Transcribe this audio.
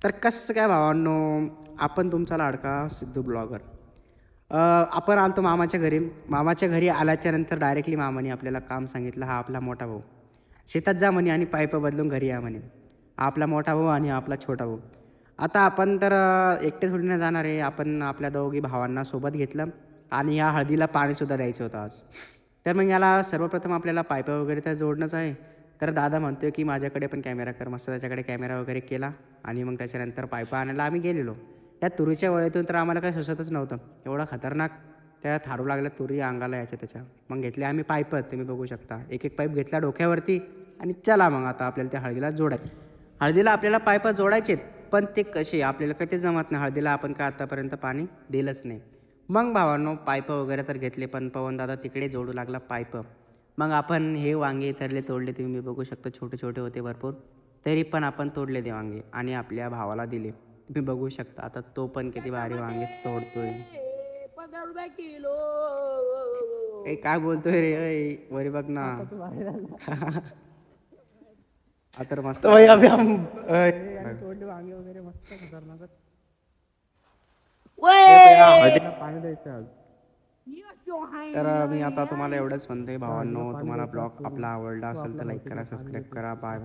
तर कसं काय भावांनो, आपण तुमचा लाडका सिद्धू ब्लॉगर. आपण आलतो मामाच्या घरी. मामाच्या घरी आल्याच्या नंतर डायरेक्टली मामाने आपल्याला काम सांगितलं, हा आपला मोठा भाऊ. शेतात जा म्हणे आणि पाईप बदलून घरी या म्हणे. हा आपला मोठा भाऊ आणि हा आपला छोटा भाऊ. आता आपण तर एकटे थोडी ना जाणार आहे. आपण आपल्या दोघी भावांना सोबत घेतलं आणि या हळदीला पाणीसुद्धा द्यायचं होतं आज. तर मग याला सर्वप्रथम आपल्याला पाईप वगैरे तर जोडणंच आहे. तर दादा म्हणतोय की माझ्याकडे पण कॅमेरा कर. मस्त त्याच्याकडे कॅमेरा वगैरे केला आणि मग त्याच्यानंतर पाईपं आणायला आम्ही गेलेलो. त्या तुरीच्या वळीतून तर आम्हाला काही सुचतच नव्हतं. एवढा खतरनाक त्या थारू लागल्या तुरी अंगाला याच्या त्याच्या. मग घेतले आम्ही पाईपं, तुम्ही बघू शकता. एक एक पाईप घेतला डोक्यावरती आणि चला मग आता आपल्याला त्या हळदीला जोडायचं. हळदीला आपल्याला पाईपं जोडायचे आहेत, पण ते कसे आपल्याला काही ते जमत नाही. हळदीला आपण काय आतापर्यंत पाणी दिलंच नाही. मग भावांनो पाईपं वगैरे तर घेतले, पण पवनदादा तिकडे जोडू लागला पाईपं. मग आपण हे वांगे इथरले तोडले, तुम्ही बघू शकता छोटे छोटे होते भरपूर. तरी पण आपण तोडले ते वांगे आणि आपल्या भावाला दिले. तुम्ही बघू शकता आता तो पण किती भारी वांगे तोडतोय. 15 रुपये किलो. ए काय बोलतोय रे, वरी बघ ना. हा तर मस्त भाई अभि हम तोडले वांगे वगैरे मस्त खतरनाक. हळदीला पाणी द्यायचं आज. तर मी आता तुम्हाला एवढंच म्हणतोय भावांनो, तुम्हाला ब्लॉग आपला आवडला असेल तर लाईक करा, सबस्क्राईब करा. बाय.